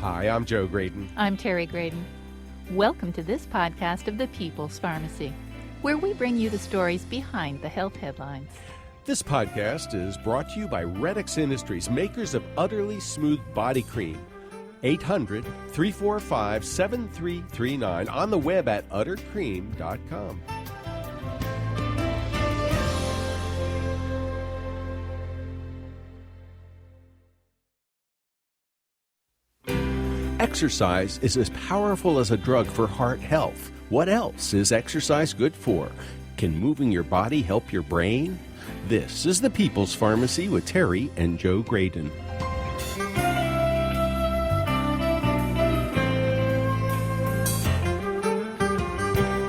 Hi, I'm Joe Graydon. I'm Terry Graydon. Welcome to this podcast of the People's Pharmacy, where we bring you the stories behind the health headlines. This podcast is brought to you by Redix Industries, makers of Utterly Smooth Body Cream. 800-345-7339, on the web at uttercream.com. Exercise is as powerful as a drug for heart health. What else is exercise good for? Can moving your body help your brain? This is the People's Pharmacy with Terry and Joe Graydon.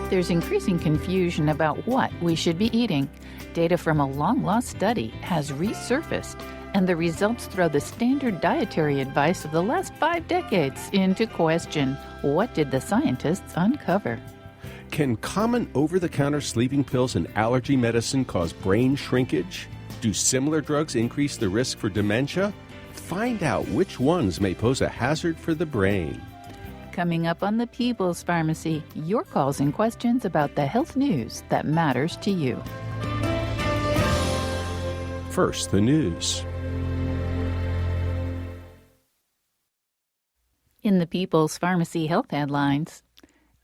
There's increasing confusion about what we should be eating. Data from a long-lost study has resurfaced, and the results throw the standard dietary advice of the last 5 decades into question. What did the scientists uncover? Can common over-the-counter sleeping pills and allergy medicine cause brain shrinkage? Do similar drugs increase the risk for dementia? Find out which ones may pose a hazard for the brain. Coming up on the People's Pharmacy, your calls and questions about the health news that matters to you. First, the news. In the People's Pharmacy health headlines,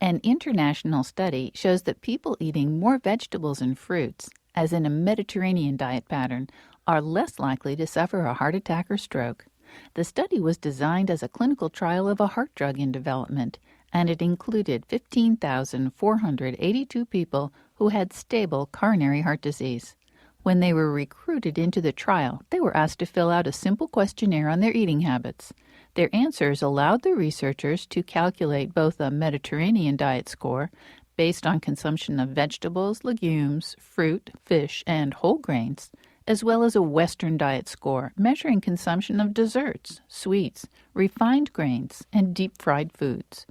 an international study shows that people eating more vegetables and fruits, as in a Mediterranean diet pattern, are less likely to suffer a heart attack or stroke. The study was designed as a clinical trial of a heart drug in development, and it included 15,482 people who had stable coronary heart disease. When they were recruited into the trial, they were asked to fill out a simple questionnaire on their eating habits. Their answers allowed the researchers to calculate both a Mediterranean diet score based on consumption of vegetables, legumes, fruit, fish, and whole grains, as well as a Western diet score measuring consumption of desserts, sweets, refined grains, and deep-fried foods.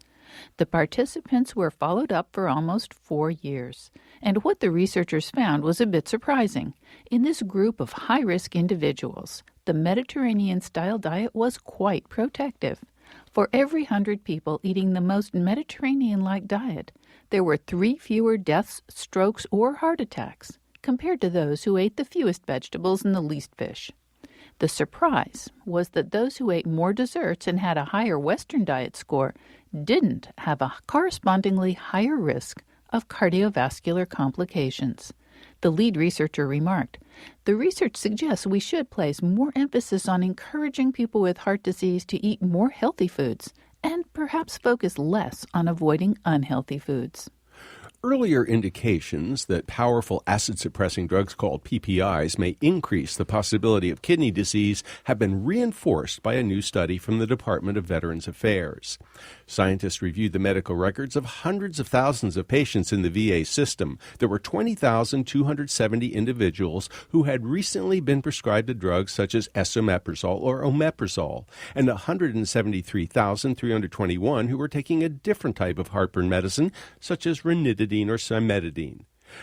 The participants were followed up for almost 4 years, and what the researchers found was a bit surprising. In this group of high-risk individuals, the Mediterranean-style diet was quite protective. For every 100 people eating the most Mediterranean-like diet, there were 3 fewer deaths, strokes, or heart attacks compared to those who ate the fewest vegetables and the least fish. The surprise was that those who ate more desserts and had a higher Western diet score didn't have a correspondingly higher risk of cardiovascular complications. The lead researcher remarked, "The research suggests we should place more emphasis on encouraging people with heart disease to eat more healthy foods and perhaps focus less on avoiding unhealthy foods." Earlier indications that powerful acid-suppressing drugs called PPIs may increase the possibility of kidney disease have been reinforced by a new study from the Department of Veterans Affairs. Scientists reviewed the medical records of hundreds of thousands of patients in the VA system. There were 20,270 individuals who had recently been prescribed a drug such as esomeprazole or omeprazole, and 173,321 who were taking a different type of heartburn medicine such as ranitidine or cimetidine.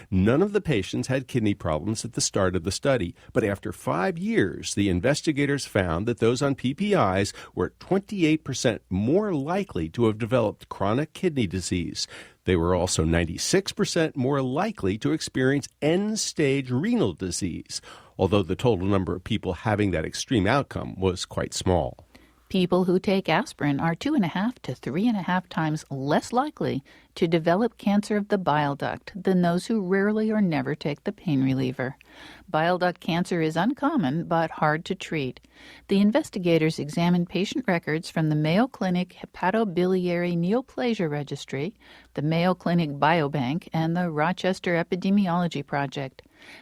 None of the patients had kidney problems at the start of the study, but after 5 years, the investigators found that those on PPIs were 28% more likely to have developed chronic kidney disease. They were also 96% more likely to experience end-stage renal disease, although the total number of people having that extreme outcome was quite small. People who take aspirin are 2.5 to 3.5 times less likely to develop cancer of the bile duct than those who rarely or never take the pain reliever. Bile duct cancer is uncommon but hard to treat. The investigators examined patient records from the Mayo Clinic Hepatobiliary Neoplasia Registry, the Mayo Clinic Biobank, and the Rochester Epidemiology Project.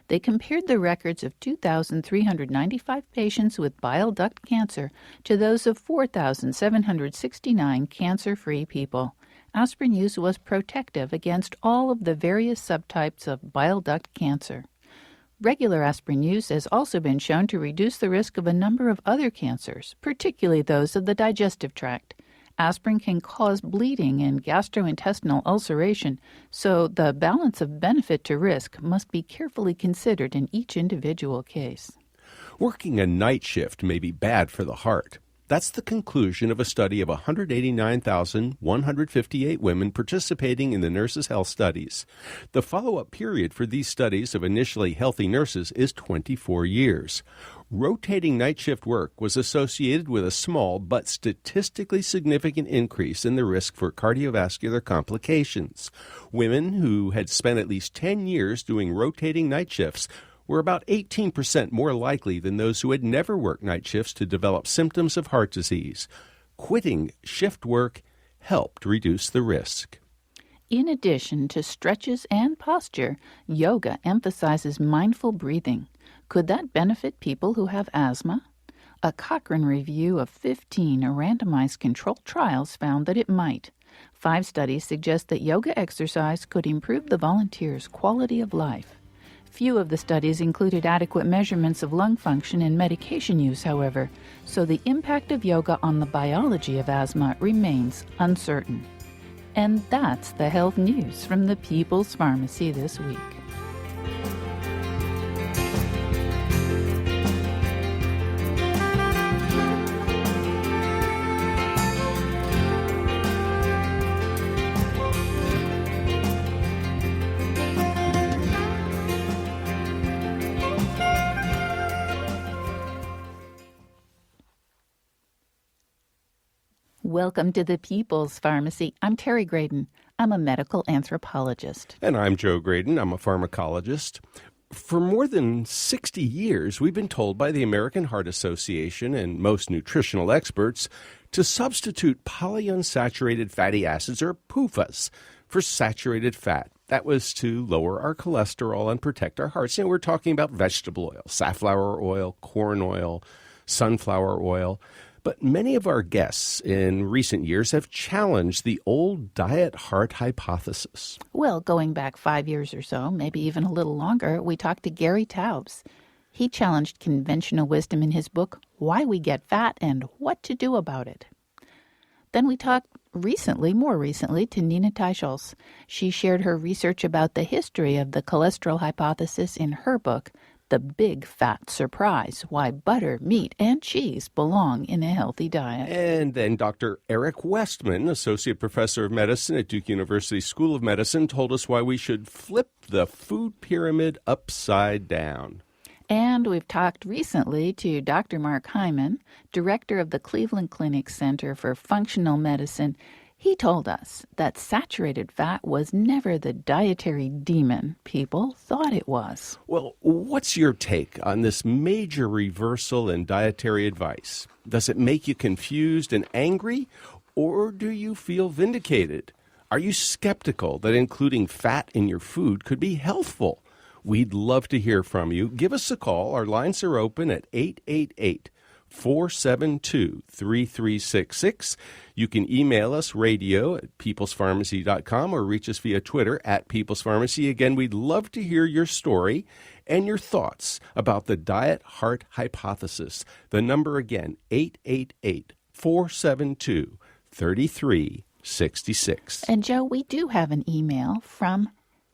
They compared the records of 2,395 patients with bile duct cancer to those of 4,769 cancer-free people. Aspirin use was protective against all of the various subtypes of bile duct cancer. Regular aspirin use has also been shown to reduce the risk of a number of other cancers, particularly those of the digestive tract. Aspirin can cause bleeding and gastrointestinal ulceration, so the balance of benefit to risk must be carefully considered in each individual case. Working a night shift may be bad for the heart. That's the conclusion of a study of 189,158 women participating in the Nurses' Health Studies. The follow-up period for these studies of initially healthy nurses is 24 years. Rotating night shift work was associated with a small but statistically significant increase in the risk for cardiovascular complications. Women who had spent at least 10 years doing rotating night shifts were about 18% more likely than those who had never worked night shifts to develop symptoms of heart disease. Quitting shift work helped reduce the risk. In addition to stretches and posture, yoga emphasizes mindful breathing. Could that benefit people who have asthma? A Cochrane review of 15 randomized controlled trials found that it might. 5 studies suggest that yoga exercise could improve the volunteers' quality of life. Few of the studies included adequate measurements of lung function and medication use, however, so the impact of yoga on the biology of asthma remains uncertain. And that's the health news from the People's Pharmacy this week. Welcome to the People's Pharmacy. I'm Terry Graydon. I'm a medical anthropologist. And I'm Joe Graydon. I'm a pharmacologist. For more than 60 years, we've been told by the American Heart Association and most nutritional experts to substitute polyunsaturated fatty acids, or PUFAs, for saturated fat. That was to lower our cholesterol and protect our hearts. We're talking about vegetable oil, safflower oil, corn oil, sunflower oil. But many of our guests in recent years have challenged the old diet heart hypothesis. Well, going back 5 years or so, maybe even a little longer, we talked to Gary Taubes. He challenged conventional wisdom in his book, Why We Get Fat and What to Do About It. Then we talked more recently, to Nina Teicholz. She shared her research about the history of the cholesterol hypothesis in her book, The Big Fat Surprise, Why Butter, Meat, and Cheese Belong in a Healthy Diet. And then Dr. Eric Westman, Associate Professor of Medicine at Duke University School of Medicine, told us why we should flip the food pyramid upside down. And we've talked recently to Dr. Mark Hyman, director of the Cleveland Clinic Center for Functional Medicine. He told us that saturated fat was never the dietary demon people thought it was. Well, what's your take on this major reversal in dietary advice? Does it make you confused and angry, or do you feel vindicated? Are you skeptical that including fat in your food could be healthful? We'd love to hear from you. Give us a call. Our lines are open at 888-472-3366. You can email us, radio@peoplespharmacy.com, or reach us via Twitter @peoplespharmacy. Again, we'd love to hear your story and your thoughts about the diet heart hypothesis. The number again, 888-472-3366. And Joe, we do have an email from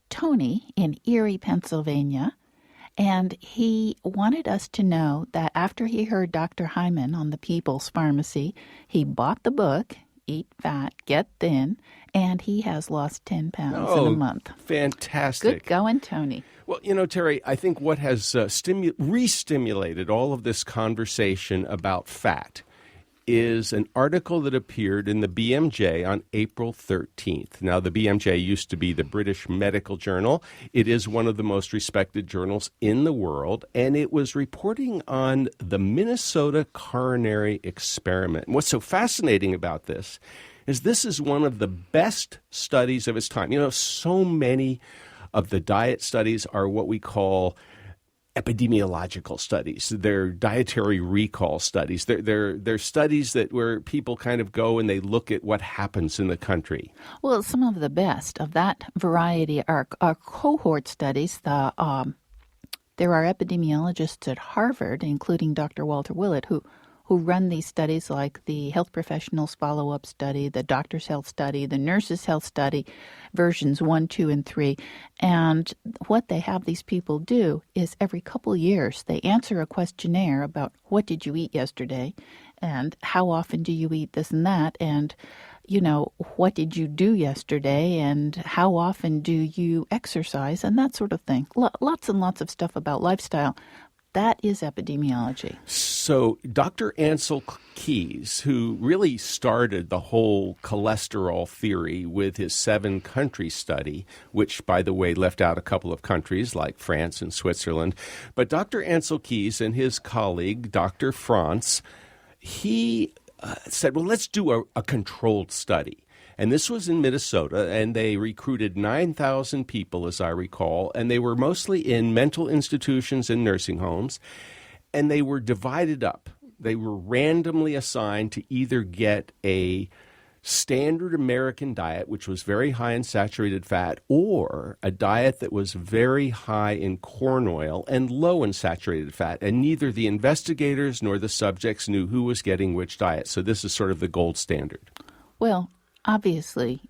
Tony in Erie, Pennsylvania, and he wanted us to know that after he heard Dr. Hyman on the People's Pharmacy, he bought the book, Eat Fat, Get Thin, and he has lost 10 pounds in a month. Fantastic. Good going, Tony. Well, Terry, I think what has re-stimulated all of this conversation about fat is an article that appeared in the BMJ on April 13th. Now, the BMJ used to be the British Medical Journal. It is one of the most respected journals in the world, and it was reporting on the Minnesota coronary experiment. And what's so fascinating about this is one of the best studies of its time. So many of the diet studies are what we call epidemiological studies. They're dietary recall studies. They're studies where people kind of go and they look at what happens in the country. Well, some of the best of that variety are cohort studies. There are epidemiologists at Harvard, including Dr. Walter Willett, who run these studies like the Health Professionals Follow-Up Study, the Doctor's Health Study, the Nurses' Health Study, versions 1, 2, and 3. And what they have these people do is every couple years they answer a questionnaire about what did you eat yesterday, and how often do you eat this and that, and what did you do yesterday, and how often do you exercise, and that sort of thing. Lots and lots of stuff about lifestyle. That is epidemiology. So Dr. Ancel Keys, who really started the whole cholesterol theory with his 7-country study, which, by the way, left out a couple of countries like France and Switzerland. But Dr. Ancel Keys and his colleague, Dr. Franz, he said, well, let's do a controlled study. And this was in Minnesota, and they recruited 9,000 people, as I recall, and they were mostly in mental institutions and nursing homes, and they were divided up. They were randomly assigned to either get a standard American diet, which was very high in saturated fat, or a diet that was very high in corn oil and low in saturated fat. And neither the investigators nor the subjects knew who was getting which diet. So this is sort of the gold standard. Well, obviously,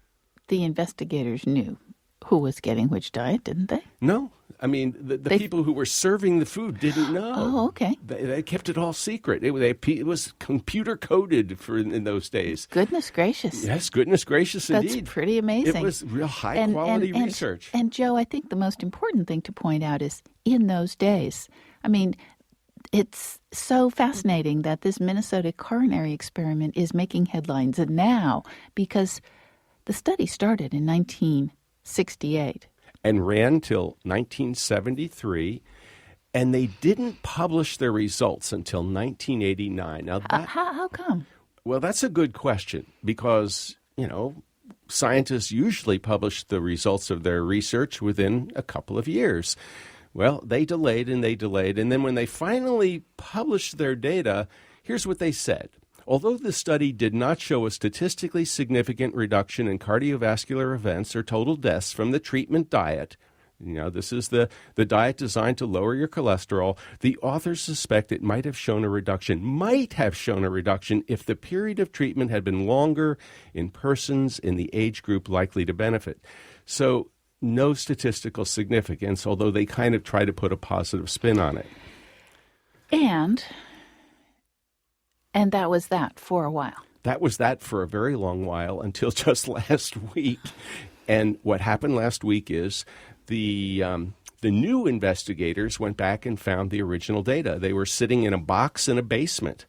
the investigators knew who was getting which diet, didn't they? No. I mean, the people who were serving the food didn't know. Oh, okay. They kept it all secret. It was computer coded in those days. Goodness gracious. Yes, goodness gracious indeed. That's pretty amazing. It was real high-quality research. And, Joe, I think the most important thing to point out is in those days, I mean, it's so fascinating that this Minnesota coronary experiment is making headlines now because the study started in 1968. And ran till 1973, and they didn't publish their results until 1989. Now, how come? Well, that's a good question because, scientists usually publish the results of their research within a couple of years. Well, they delayed, and then when they finally published their data, here's what they said. Although the study did not show a statistically significant reduction in cardiovascular events or total deaths from the treatment diet, this is the diet designed to lower your cholesterol, the authors suspect it might have shown a reduction if the period of treatment had been longer in persons in the age group likely to benefit. So no statistical significance, although they kind of try to put a positive spin on it. And that was that for a while. That was that for a very long while until just last week. And what happened last week is the new investigators went back and found the original data. They were sitting in a box in a basement.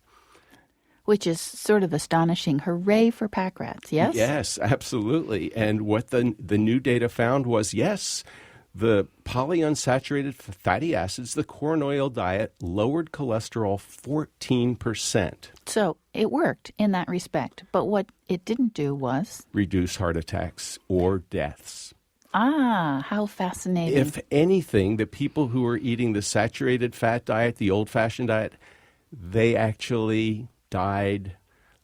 Which is sort of astonishing. Hooray for pack rats, yes? Yes, absolutely. And what the new data found was, yes, the polyunsaturated fatty acids, the corn oil diet, lowered cholesterol 14%. So it worked in that respect. But what it didn't do was reduce heart attacks or deaths. Ah, how fascinating. If anything, the people who were eating the saturated fat diet, the old-fashioned diet, they actually died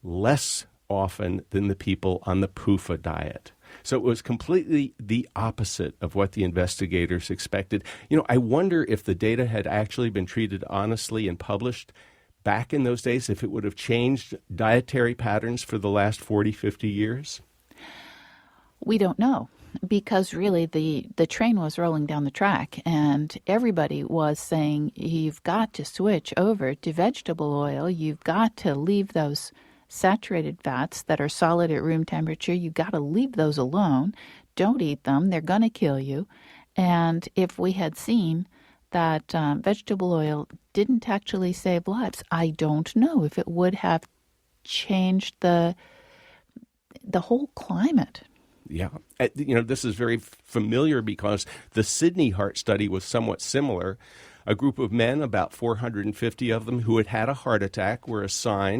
less often than the people on the PUFA diet. So it was completely the opposite of what the investigators expected. I wonder if the data had actually been treated honestly and published back in those days, if it would have changed dietary patterns for the last 40, 50 years. We don't know because really the train was rolling down the track and everybody was saying you've got to switch over to vegetable oil. You've got to leave those saturated fats that are solid at room temperature. You've got to leave those alone. Don't eat them. They're going to kill you. And if we had seen that vegetable oil didn't actually save lives, I don't know if it would have changed the whole climate. Yeah. This is very familiar because the Sydney Heart Study was somewhat similar. A group of men, about 450 of them, who had had a heart attack were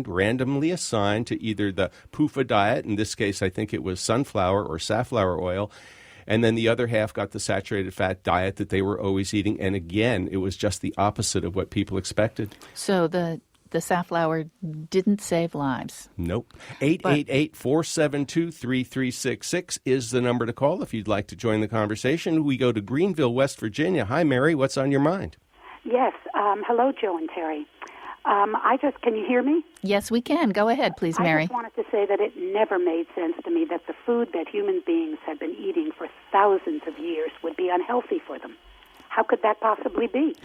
randomly assigned to either the PUFA diet, in this case I think it was sunflower or safflower oil, and then the other half got the saturated fat diet that they were always eating. And again, it was just the opposite of what people expected. So the safflower didn't save lives. Nope. 888-472-3366 is the number to call if you'd like to join the conversation. We go to Greenville, West Virginia. Hi, Mary. What's on your mind? Yes. Hello, Joe and Terry. Can you hear me? Yes, we can. Go ahead, please, Mary. I just wanted to say that it never made sense to me that the food that human beings had been eating for thousands of years would be unhealthy for them. How could that possibly be?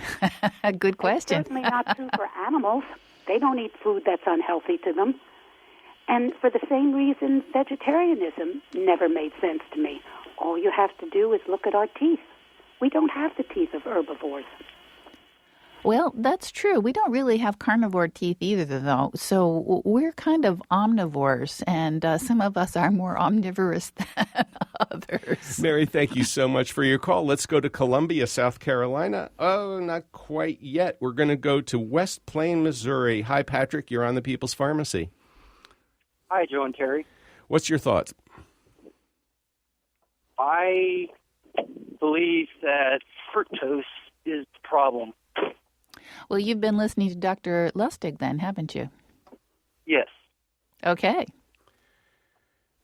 Good question. It's certainly not true for animals. They don't eat food that's unhealthy to them. And for the same reason, vegetarianism never made sense to me. All you have to do is look at our teeth. We don't have the teeth of herbivores. Well, that's true. We don't really have carnivore teeth either, though. So we're kind of omnivores, and some of us are more omnivorous than others. Mary, thank you so much for your call. Let's go to Columbia, South Carolina. Oh, not quite yet. We're going to go to West Plain, Missouri. Hi, Patrick. You're on the People's Pharmacy. Hi, Joe and Terry. What's your thoughts? I believe that fructose is the problem. Well, you've been listening to Dr. Lustig then, haven't you? Yes. Okay.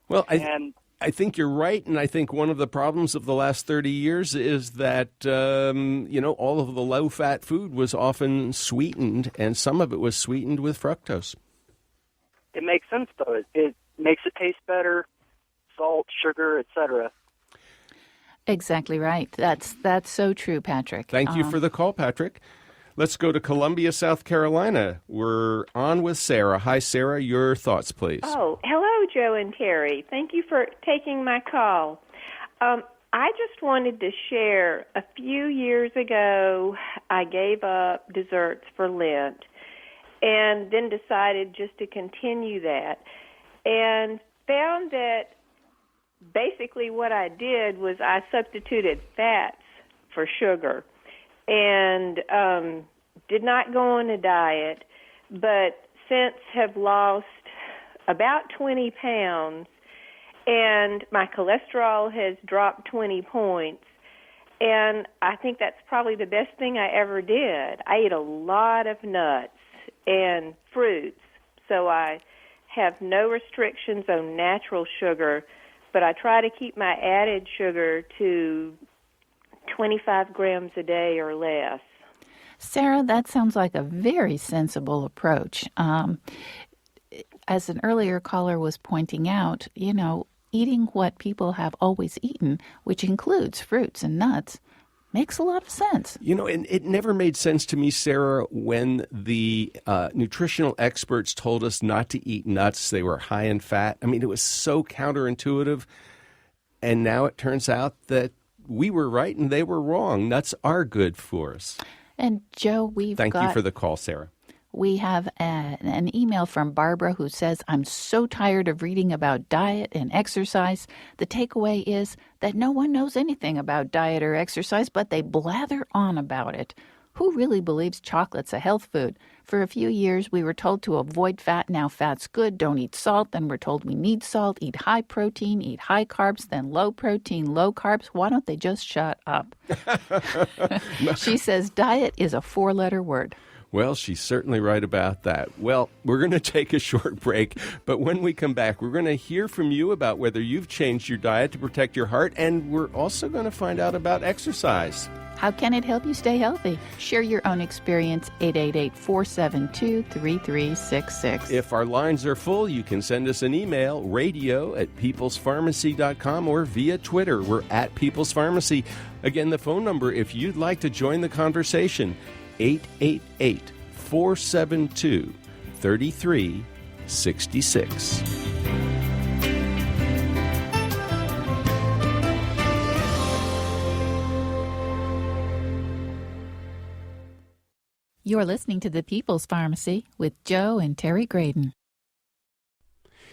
Well, I think you're right, and I think one of the problems of the last 30 years is that, all of the low-fat food was often sweetened, and some of it was sweetened with fructose. It makes sense, though. It makes it taste better, salt, sugar, etc. Exactly right. That's so true, Patrick. Thank you for the call, Patrick. Let's go to Columbia, South Carolina. We're on with Sarah. Hi, Sarah. Your thoughts, please. Oh, hello, Joe and Terry. Thank you for taking my call. I just wanted to share, a few years ago, I gave up desserts for Lent and then decided just to continue that, and found that basically what I did was I substituted fats for sugar and did not go on a diet, but since have lost about 20 pounds, and my cholesterol has dropped 20 points, and I think that's probably the best thing I ever did. I eat a lot of nuts and fruits, so I have no restrictions on natural sugar, but I try to keep my added sugar to 25 grams a day or less. Sarah, that sounds like a very sensible approach. As an earlier caller was pointing out, eating what people have always eaten, which includes fruits and nuts, makes a lot of sense. And it never made sense to me, Sarah, when the nutritional experts told us not to eat nuts. They were high in fat. I mean, it was so counterintuitive. And now it turns out that we were right and they were wrong. Nuts are good for us. And Joe, Thank you for the call, Sarah. We have an email from Barbara who says, I'm so tired of reading about diet and exercise. The takeaway is that no one knows anything about diet or exercise, but they blather on about it. Who really believes chocolate's a health food? For a few years, we were told to avoid fat. Now fat's good. Don't eat salt. Then we're told we need salt. Eat high protein, eat high carbs, then low protein, low carbs. Why don't they just shut up? She says diet is a 4-letter word. Well, she's certainly right about that. Well, we're going to take a short break, but when we come back, we're going to hear from you about whether you've changed your diet to protect your heart, and we're also going to find out about exercise. How can it help you stay healthy? Share your own experience, 888-472-3366. If our lines are full, you can send us an email, radio@peoplespharmacy.com, or via Twitter. We're at People's Pharmacy. Again, the phone number, if you'd like to join the conversation, 888-472-3366. You're listening to The People's Pharmacy with Joe and Terry Graydon.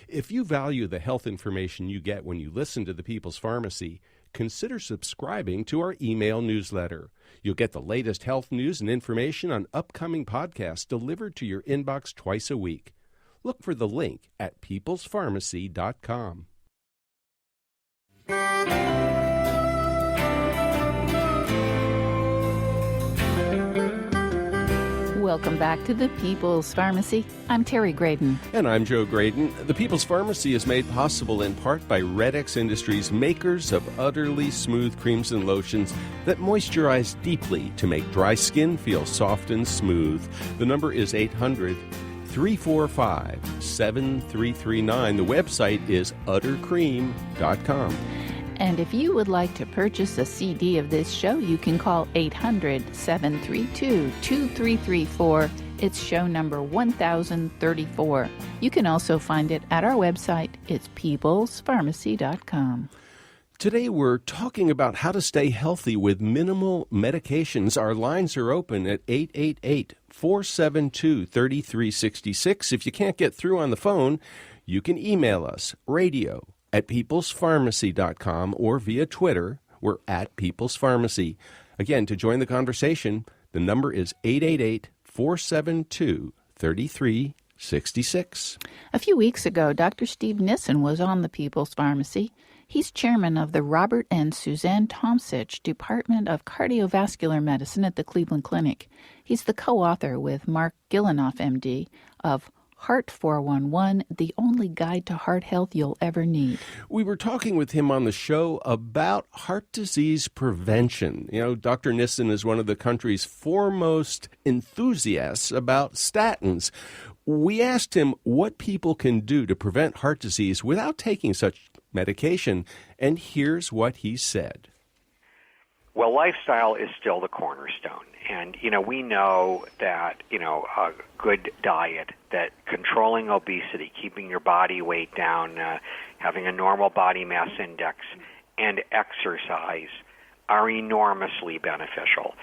If you value the health information you get when you listen to The People's Pharmacy, consider subscribing to our email newsletter. You'll get the latest health news and information on upcoming podcasts delivered to your inbox twice a week. Look for the link at peoplespharmacy.com. Welcome back to The People's Pharmacy. I'm Terry Graydon. And I'm Joe Graydon. The People's Pharmacy is made possible in part by Red X Industries, makers of utterly smooth creams and lotions that moisturize deeply to make dry skin feel soft and smooth. The number is 800-345-7339. The website is uttercream.com. And if you would like to purchase a CD of this show, you can call 800-732-2334, It's show number 1034. You can also find it at our website. It's peoplespharmacy.com. Today we're talking about how to stay healthy with minimal medications. Our lines are open at 888-472-3366. If you can't get through on the phone, you can email us, radio@peoplespharmacy.com, or via Twitter. We're at People's Pharmacy. Again, to join the conversation, the number is 888-472-3366. A few weeks ago, Dr. Steve Nissen was on the People's Pharmacy. He's chairman of the Robert and Suzanne Tomsich Department of Cardiovascular Medicine at the Cleveland Clinic. He's the co-author with Mark Gillenoff, MD, of Heart 411, the only guide to heart health you'll ever need. We were talking with him on the show about heart disease prevention. You know, Dr. Nissen is one of the country's foremost enthusiasts about statins. We asked him what people can do to prevent heart disease without taking such medication, and here's what he said. Well, lifestyle is still the cornerstone. And, we know that, a good diet, that controlling obesity, keeping your body weight down, having a normal body mass index, and exercise are enormously beneficial.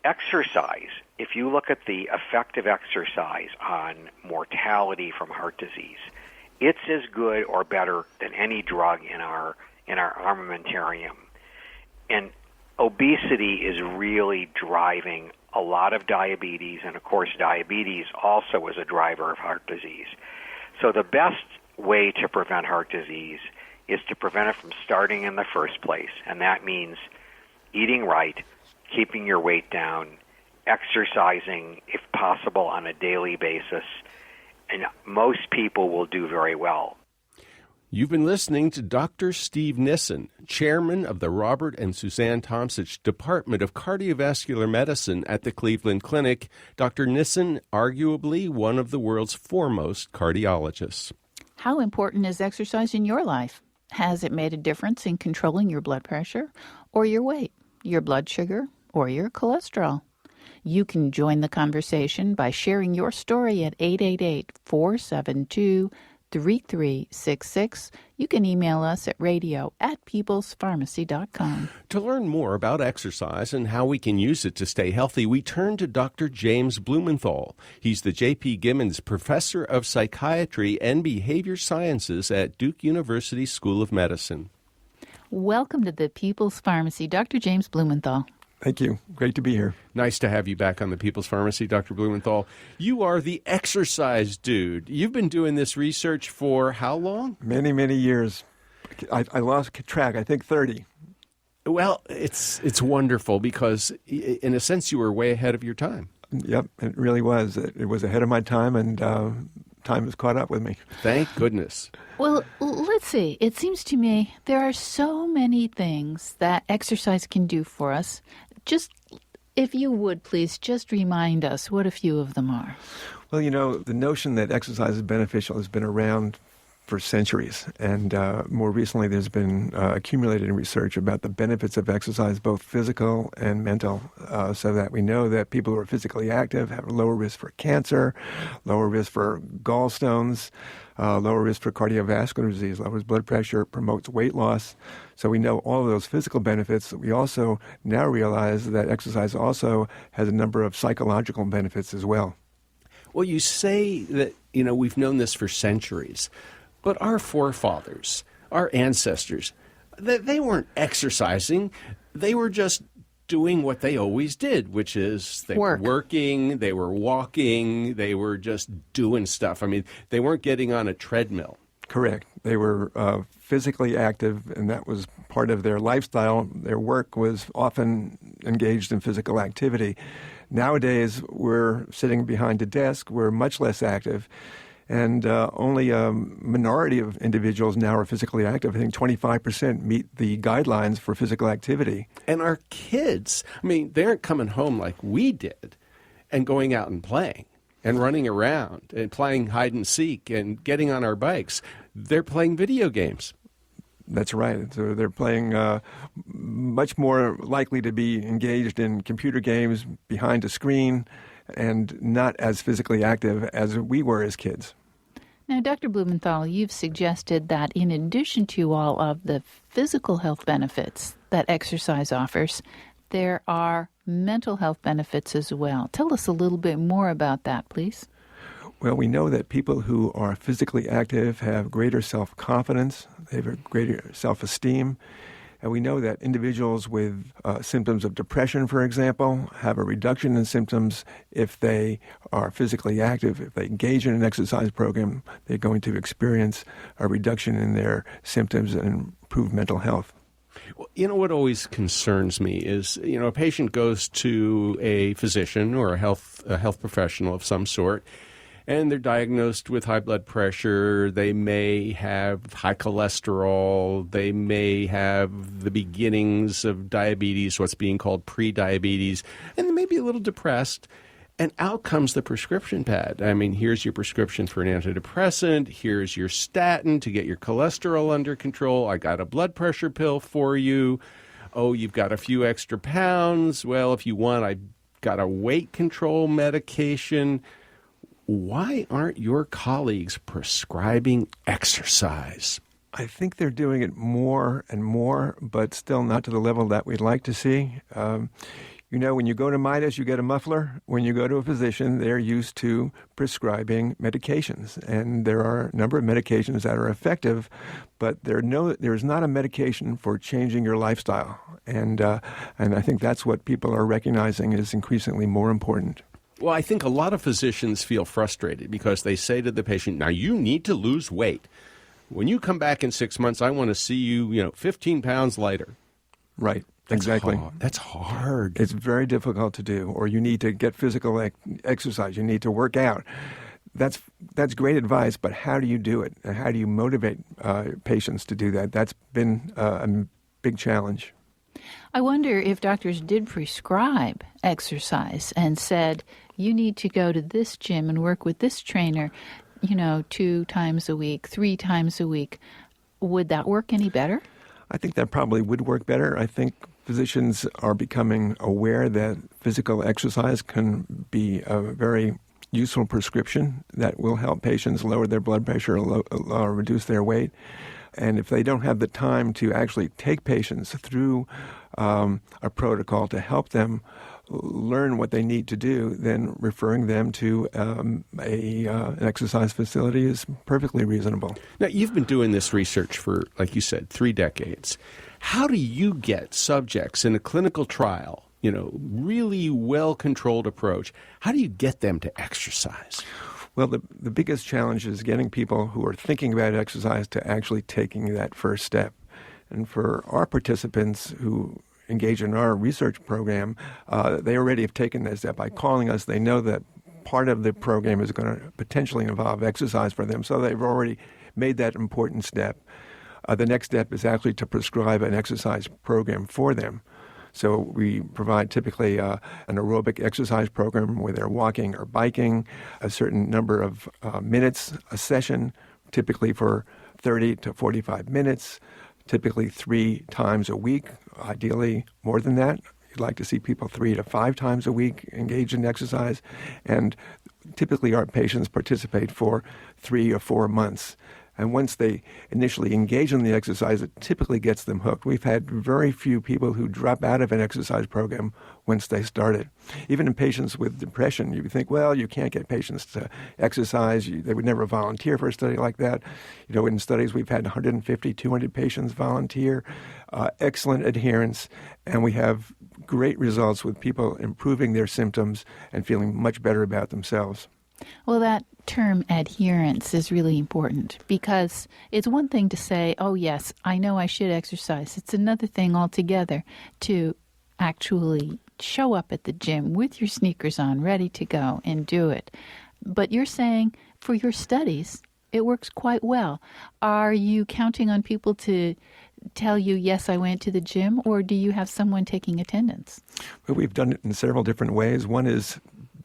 Exercise, if you look at the effect of exercise on mortality from heart disease, it's as good or better than any drug in our armamentarium. And obesity is really driving a lot of diabetes, and of course diabetes also is a driver of heart disease. So the best way to prevent heart disease is to prevent it from starting in the first place, and that means eating right, keeping your weight down, exercising if possible on a daily basis, and most people will do very well. You've been listening to Dr. Steve Nissen, chairman of the Robert and Suzanne Tomsich Department of Cardiovascular Medicine at the Cleveland Clinic. Dr. Nissen, arguably one of the world's foremost cardiologists. How important is exercise in your life? Has it made a difference in controlling your blood pressure or your weight, your blood sugar, or your cholesterol? You can join the conversation by sharing your story at 888-472-3366. You can email us at radio@peoplespharmacy.com. To learn more about exercise and how we can use it to stay healthy, we turn to Dr. James Blumenthal. He's the J.P. Gimmons Professor of Psychiatry and Behavior Sciences at Duke University School of Medicine. Welcome to the People's Pharmacy, Dr. James Blumenthal. Thank you. Great to be here. Nice to have you back on the People's Pharmacy, Dr. Blumenthal. You are the exercise dude. You've been doing this research for how long? Many, many years. I lost track, I think 30. Well, it's wonderful because, in a sense, you were way ahead of your time. Yep, it really was. It was ahead of my time, and time has caught up with me. Thank goodness. Well, let's see. It seems to me there are so many things that exercise can do for us. Just, if you would, please, just remind us what a few of them are. Well, the notion that exercise is beneficial has been around for centuries. And more recently, there's been accumulated research about the benefits of exercise, both physical and mental, so that we know that people who are physically active have a lower risk for cancer, lower risk for gallstones, lower risk for cardiovascular disease, lowers blood pressure, promotes weight loss. So we know all of those physical benefits. We also now realize that exercise also has a number of psychological benefits as well. Well, you say that, we've known this for centuries, but our forefathers, our ancestors, they weren't exercising. They were just doing what they always did, which is they were working, they were walking, they were just doing stuff. I mean, they weren't getting on a treadmill. Correct. They were physically active, and that was part of their lifestyle. Their work was often engaged in physical activity. Nowadays, we're sitting behind a desk. We're much less active. And only a minority of individuals now are physically active. I think 25% meet the guidelines for physical activity. And our kids, they aren't coming home like we did and going out and playing and running around and playing hide and seek and getting on our bikes. They're playing video games. That's right. So they're playing much more likely to be engaged in computer games behind a screen. and not as physically active as we were as kids. Now, Dr. Blumenthal, you've suggested that in addition to all of the physical health benefits that exercise offers, there are mental health benefits as well. Tell us a little bit more about that, please. Well, we know that people who are physically active have greater self-confidence, they have a greater self-esteem, and we know that individuals with symptoms of depression, for example, have a reduction in symptoms if they are physically active. If they engage in an exercise program, they're going to experience a reduction in their symptoms and improve mental health. Well, what always concerns me is, a patient goes to a physician or a health professional of some sort, and they're diagnosed with high blood pressure. They may have high cholesterol. They may have the beginnings of diabetes, what's being called pre-diabetes, and they may be a little depressed. And out comes the prescription pad. I mean, here's your prescription for an antidepressant. Here's your statin to get your cholesterol under control. I got a blood pressure pill for you. Oh, you've got a few extra pounds. Well, if you want, I've got a weight control medication. Why aren't your colleagues prescribing exercise? I think they're doing it more and more, but still not to the level that we'd like to see. When you go to Midas, you get a muffler. When you go to a physician, they're used to prescribing medications. And there are a number of medications that are effective, but there's not a medication for changing your lifestyle. And I think that's what people are recognizing is increasingly more important. Well, I think a lot of physicians feel frustrated because they say to the patient, now you need to lose weight. When you come back in 6 months, I want to see you, 15 pounds lighter. Right. Exactly. That's hard. It's very difficult to do. Or you need to get physical exercise. You need to work out. That's great advice, but how do you do it? And how do you motivate patients to do that? That's been a big challenge. I wonder if doctors did prescribe exercise and said, you need to go to this gym and work with this trainer, 2 times a week, 3 times a week. Would that work any better? I think that probably would work better. I think physicians are becoming aware that physical exercise can be a very useful prescription that will help patients lower their blood pressure or reduce their weight. And if they don't have the time to actually take patients through a protocol to help them learn what they need to do, then referring them to an exercise facility is perfectly reasonable. Now, you've been doing this research for, like you said, 3 decades. How do you get subjects in a clinical trial, really well-controlled approach, how do you get them to exercise? Well, the biggest challenge is getting people who are thinking about exercise to actually taking that first step. And for our participants who engage in our research program, they already have taken that step. By calling us, they know that part of the program is going to potentially involve exercise for them, so they've already made that important step. The next step is actually to prescribe an exercise program for them. So we provide typically an aerobic exercise program where they're walking or biking a certain number of minutes a session, typically for 30 to 45 minutes, typically 3 times a week, ideally more than that. You'd like to see people 3 to 5 times a week engage in exercise. And typically our patients participate for 3 or 4 months. And once they initially engage in the exercise, it typically gets them hooked. We've had very few people who drop out of an exercise program once they started. Even in patients with depression, you think, well, you can't get patients to exercise. They would never volunteer for a study like that. In studies, we've had 150, 200 patients volunteer, excellent adherence, and we have great results with people improving their symptoms and feeling much better about themselves. Well, that term adherence is really important because it's one thing to say, oh, yes, I know I should exercise. It's another thing altogether to actually show up at the gym with your sneakers on, ready to go and do it. But you're saying for your studies, it works quite well. Are you counting on people to tell you, yes, I went to the gym, or do you have someone taking attendance? Well, we've done it in several different ways. One is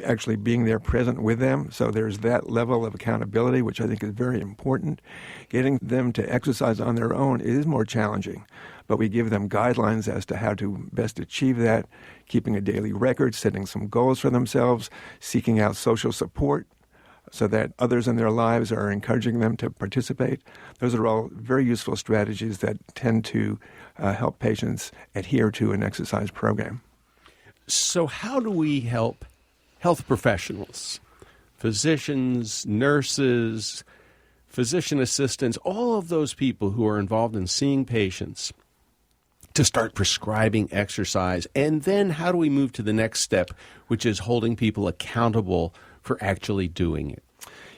actually being there present with them. So there's that level of accountability, which I think is very important. Getting them to exercise on their own is more challenging, but we give them guidelines as to how to best achieve that, keeping a daily record, setting some goals for themselves, seeking out social support so that others in their lives are encouraging them to participate. Those are all very useful strategies that tend to help patients adhere to an exercise program. So how do we help health professionals, physicians, nurses, physician assistants, all of those people who are involved in seeing patients to start prescribing exercise? And then how do we move to the next step, which is holding people accountable for actually doing it?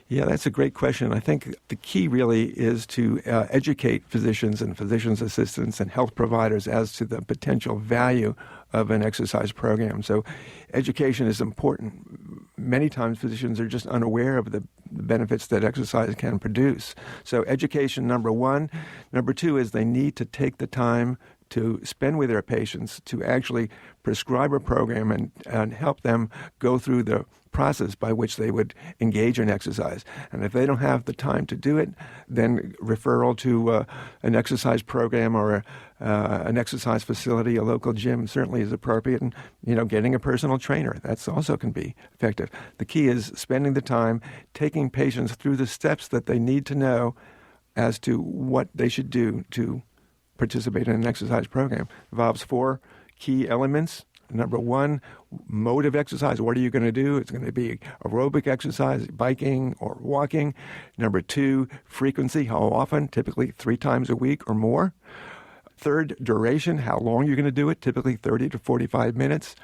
Yeah, that's a great question. I think the key really is to educate physicians and physicians' assistants and health providers as to the potential value of an exercise program. So education is important. Many times physicians are just unaware of the benefits that exercise can produce. So education, number one. Number two is they need to take the time to spend with their patients to actually prescribe a program and help them go through the process by which they would engage in exercise. And if they don't have the time to do it, then referral to an exercise program or an exercise facility, a local gym certainly is appropriate. And, getting a personal trainer, that's also can be effective. The key is spending the time, taking patients through the steps that they need to know as to what they should do to participate in an exercise program. It involves 4 key elements. Number one, mode of exercise. What are you going to do? It's going to be aerobic exercise, biking or walking. Number 2, frequency. How often? Typically 3 times a week or more. Third, duration. How long you're going to do it? Typically 30 to 45 minutes.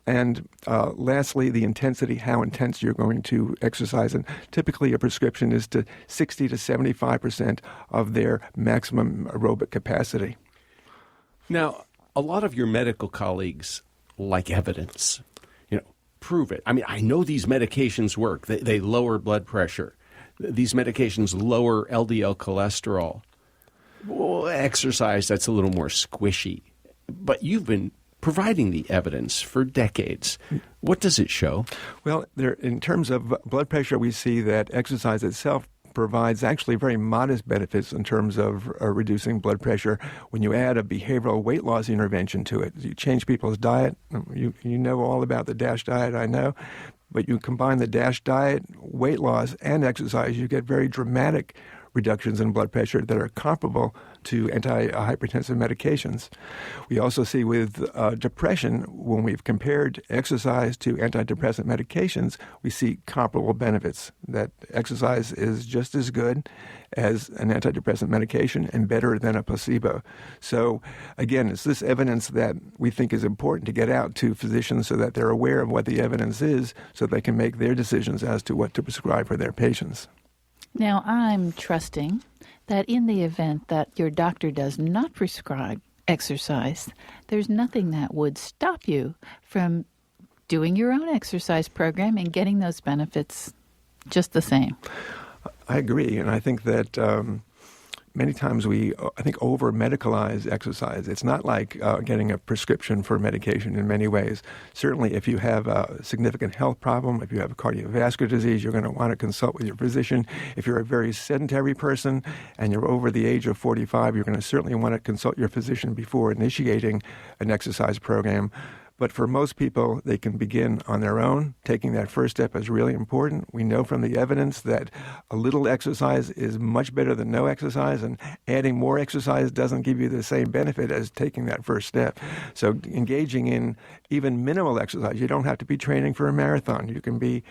And lastly, the intensity. How intense you're going to exercise. And typically a prescription is to 60 to 75% of their maximum aerobic capacity. Now, a lot of your medical colleagues like evidence. Prove it. I mean, I know these medications work. They lower blood pressure. These medications lower LDL cholesterol. Well, exercise, that's a little more squishy. But you've been providing the evidence for decades. What does it show? Well, in terms of blood pressure, we see that exercise itself provides actually very modest benefits in terms of reducing blood pressure. When you add a behavioral weight loss intervention to it, you change people's diet. You know all about the DASH diet, I know. But you combine the DASH diet, weight loss, and exercise, you get very dramatic reductions in blood pressure that are comparable to antihypertensive medications. We also see with depression, when we've compared exercise to antidepressant medications, we see comparable benefits, that exercise is just as good as an antidepressant medication and better than a placebo. So again, it's this evidence that we think is important to get out to physicians so that they're aware of what the evidence is so they can make their decisions as to what to prescribe for their patients. Now, I'm trusting that in the event that your doctor does not prescribe exercise, there's nothing that would stop you from doing your own exercise program and getting those benefits just the same. I agree, and I think that many times we, over-medicalize exercise. It's not like getting a prescription for medication in many ways. Certainly, if you have a significant health problem, if you have a cardiovascular disease, you're going to want to consult with your physician. If you're a very sedentary person and you're over the age of 45, you're going to certainly want to consult your physician before initiating an exercise program. But for most people, they can begin on their own. Taking that first step is really important. We know from the evidence that a little exercise is much better than no exercise, and adding more exercise doesn't give you the same benefit as taking that first step. So engaging in even minimal exercise, you don't have to be training for a marathon. You can be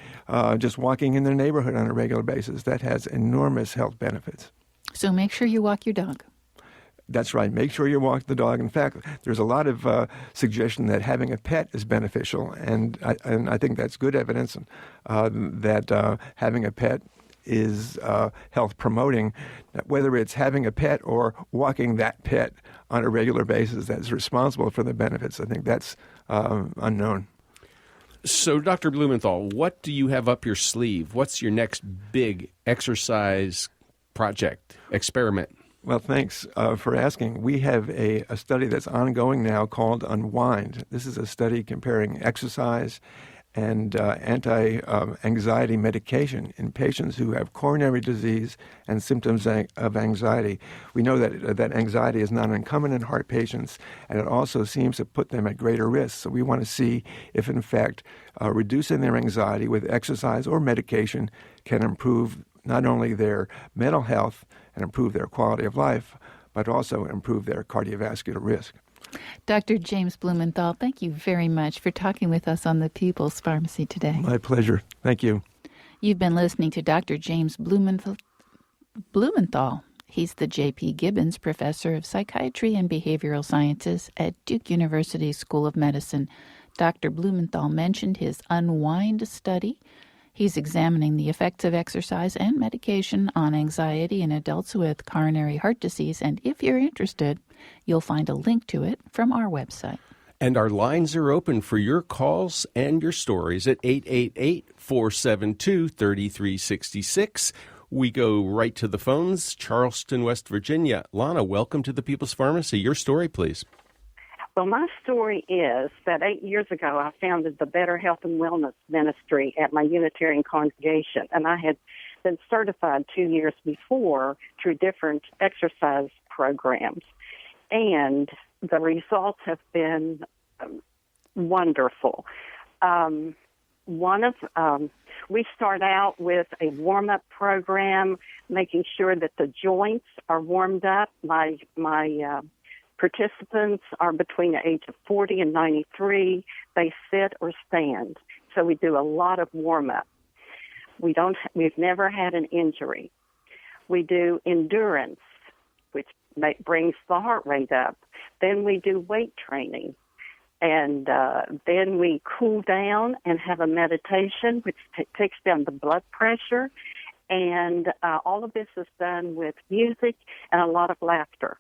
just walking in the neighborhood on a regular basis. That has enormous health benefits. So make sure you walk your dog. That's right. Make sure you walk the dog. In fact, there's a lot of suggestion that having a pet is beneficial, and I think that's good evidence that having a pet is health promoting. Whether it's having a pet or walking that pet on a regular basis that's responsible for the benefits, I think that's unknown. So, Dr. Blumenthal, what do you have up your sleeve? What's your next big exercise project, experiment? Well, thanks for asking. We have a study that's ongoing now called Unwind. This is a study comparing exercise and anti-anxiety medication in patients who have coronary disease and symptoms of anxiety. We know that anxiety is not uncommon in heart patients, and it also seems to put them at greater risk. So we want to see if, in fact, reducing their anxiety with exercise or medication can improve not only their mental health and improve their quality of life, but also improve their cardiovascular risk. Dr. James Blumenthal, thank you very much for talking with us on the People's Pharmacy today. My pleasure. Thank you. You've been listening to Dr. James Blumenthal. He's the J.P. Gibbons Professor of Psychiatry and Behavioral Sciences at Duke University School of Medicine. Dr. Blumenthal mentioned his Unwind study. He's examining the effects of exercise and medication on anxiety in adults with coronary heart disease. And if you're interested, you'll find a link to it from our website. And our lines are open for your calls and your stories at 888-472-3366. We go right to the phones. Charleston, West Virginia. Lana, welcome to the People's Pharmacy. Your story, please. Well, my story is that 8 years ago, I founded the Better Health and Wellness Ministry at my Unitarian congregation, and I had been certified 2 years before through different exercise programs. And the results have been wonderful. We start out with a warm-up program, making sure that the joints are warmed up. My participants are between the age of 40 and 93. They sit or stand. So we do a lot of warm-up. We've never had an injury. We do endurance, which brings the heart rate up. Then we do weight training. And then we cool down and have a meditation, which takes down the blood pressure. And all of this is done with music and a lot of laughter.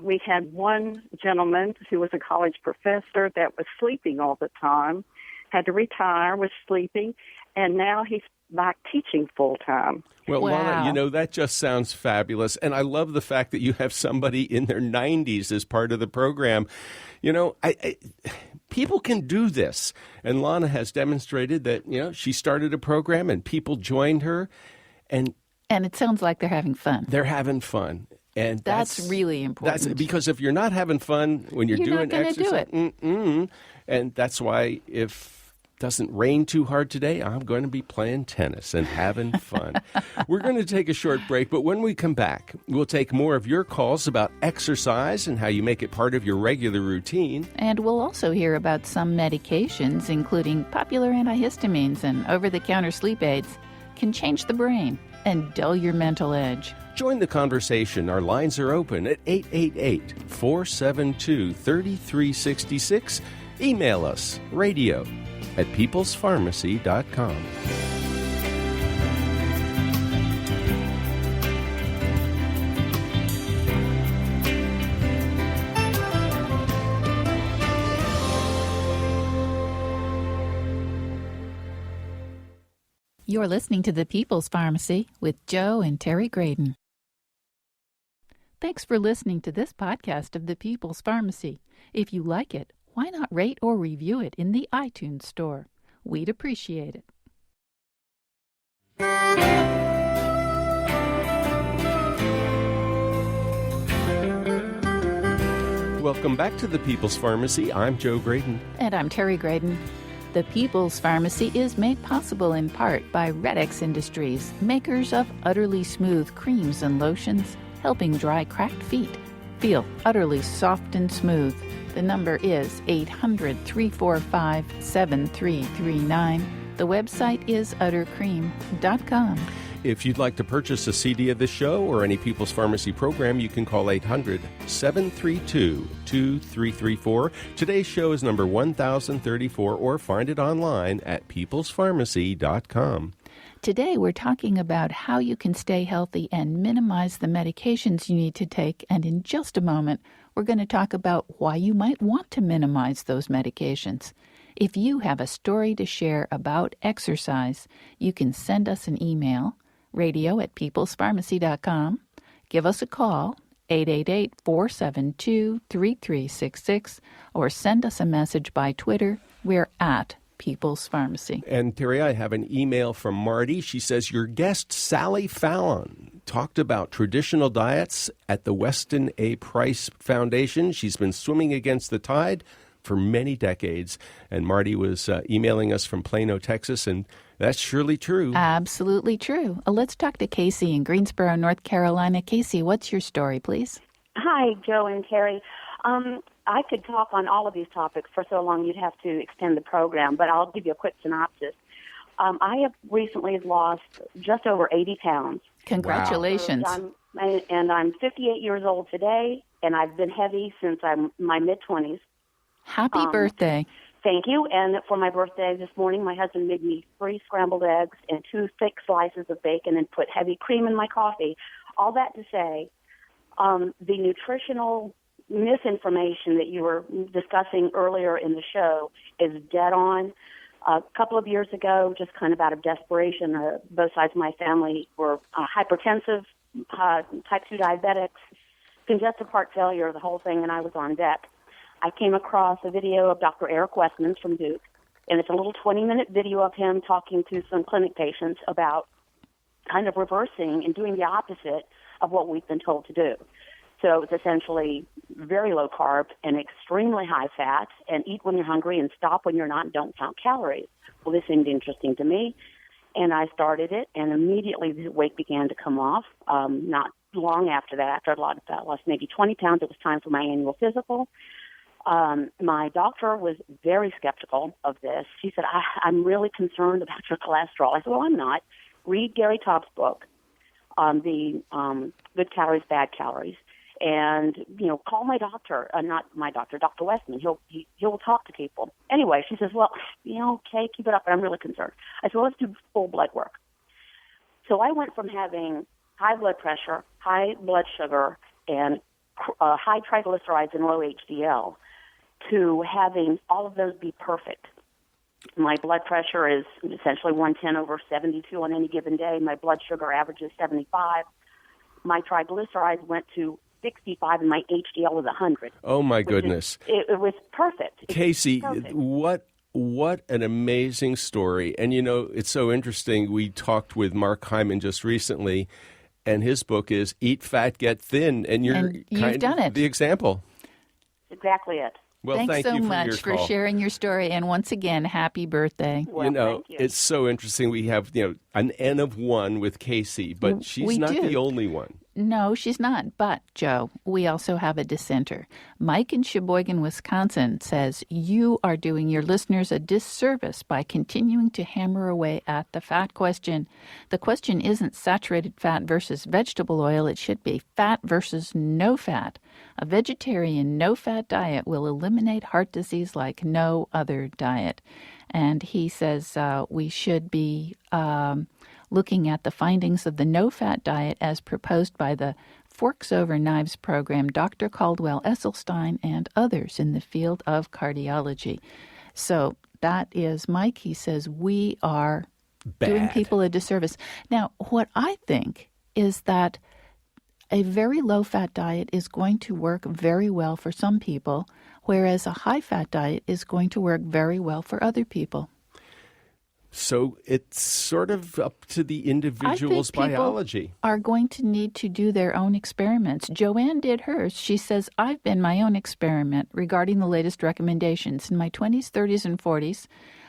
We had one gentleman who was a college professor that was sleeping all the time, had to retire, was sleeping, and now he's back teaching full time. Well, Wow. Lana, that just sounds fabulous. And I love the fact that you have somebody in their 90s as part of the program. People can do this. And Lana has demonstrated that, she started a program and people joined her. And it sounds like they're having fun. they're having fun. And That's really important. That's because if you're not having fun when you're doing not gonna exercise, do it. And that's why if it doesn't rain too hard today, I'm going to be playing tennis and having fun. We're going to take a short break, but when we come back, we'll take more of your calls about exercise and how you make it part of your regular routine. And we'll also hear about some medications, including popular antihistamines and over-the-counter sleep aids, can change the brain and dull your mental edge. Join the conversation. Our lines are open at 888-472-3366. Email us, radio@peoplespharmacy.com. You're listening to The People's Pharmacy with Joe and Terry Graydon. Thanks for listening to this podcast of The People's Pharmacy. If you like it, why not rate or review it in the iTunes store? We'd appreciate it. Welcome back to the People's Pharmacy. I'm Joe Graydon. And I'm Terry Graydon. The People's Pharmacy is made possible in part by Redex Industries, makers of utterly smooth creams and lotions, helping dry, cracked feet feel utterly soft and smooth. The number is 800-345-7339. The website is uttercream.com. If you'd like to purchase a CD of this show or any People's Pharmacy program, you can call 800-732-2334. Today's show is number 1034, or find it online at peoplespharmacy.com. Today we're talking about how you can stay healthy and minimize the medications you need to take, and in just a moment we're going to talk about why you might want to minimize those medications. If you have a story to share about exercise, you can send us an email, radio@peoplespharmacy.com. Give us a call, 888-472-3366, or send us a message by Twitter We're at People's Pharmacy. And Terry, I have an email from Marty. She says, your guest, Sally Fallon, talked about traditional diets at the Weston A. Price Foundation. She's been swimming against the tide for many decades. And Marty was emailing us from Plano, Texas, and that's surely true. Absolutely true. Let's talk to Casey in Greensboro, North Carolina. Casey, what's your story, please? Hi, Joe and Terry. I could talk on all of these topics for so long you'd have to extend the program, but I'll give you a quick synopsis. I have recently lost just over 80 pounds. Congratulations. Wow. I'm 58 years old today, and I've been heavy since I'm my mid-20s. Happy birthday. Thank you. And for my birthday this morning, my husband made me 3 scrambled eggs and 2 thick slices of bacon and put heavy cream in my coffee. All that to say, the nutritional misinformation that you were discussing earlier in the show is dead on. A couple of years ago, just kind of out of desperation, both sides of my family were hypertensive, type 2 diabetics, congestive heart failure, the whole thing, and I was on deck. I came across a video of Dr. Eric Westmans from Duke, and it's a little 20-minute video of him talking to some clinic patients about kind of reversing and doing the opposite of what we've been told to do. So it's essentially very low carb and extremely high fat, and eat when you're hungry and stop when you're not and don't count calories. Well, this seemed interesting to me, and I started it, and immediately the weight began to come off. Not long after that, after I lost maybe 20 pounds, it was time for my annual physical. My doctor was very skeptical of this. She said, I'm really concerned about your cholesterol. I said, well, I'm not. Read Gary Taub's book, the Good Calories, Bad Calories. And, call my doctor, not my doctor, Dr. Westman. He'll talk to people. Anyway, she says, well, okay, keep it up, but I'm really concerned. I said, well, let's do full blood work. So I went from having high blood pressure, high blood sugar, and high triglycerides and low HDL to having all of those be perfect. My blood pressure is essentially 110 over 72 on any given day. My blood sugar averages 75. My triglycerides went to 65 and my HDL was 100. Oh, my goodness. It was perfect. Casey, perfect. What an amazing story. And, it's so interesting. We talked with Mark Hyman just recently, and his book is Eat Fat, Get Thin. And you've done it. The example. Exactly it. Well, Thanks thank so you for much your for call. sharing your story. And once again, happy birthday. Well, thank you. It's so interesting. We have, an N of 1 with Casey, but she's not the only one. No, she's not. But, Joe, we also have a dissenter. Mike in Sheboygan, Wisconsin says, you are doing your listeners a disservice by continuing to hammer away at the fat question. The question isn't saturated fat versus vegetable oil. It should be fat versus no fat. A vegetarian no-fat diet will eliminate heart disease like no other diet. And he says we should be looking at the findings of the no-fat diet as proposed by the Forks Over Knives program, Dr. Caldwell Esselstyn, and others in the field of cardiology. So that is Mike. He says we are doing people a disservice. Now, what I think is that a very low-fat diet is going to work very well for some people, whereas a high-fat diet is going to work very well for other people. So it's sort of up to the individual's biology. Are going to need to do their own experiments. Joanne did hers. She says, I've been my own experiment regarding the latest recommendations. In my 20s, 30s, and 40s,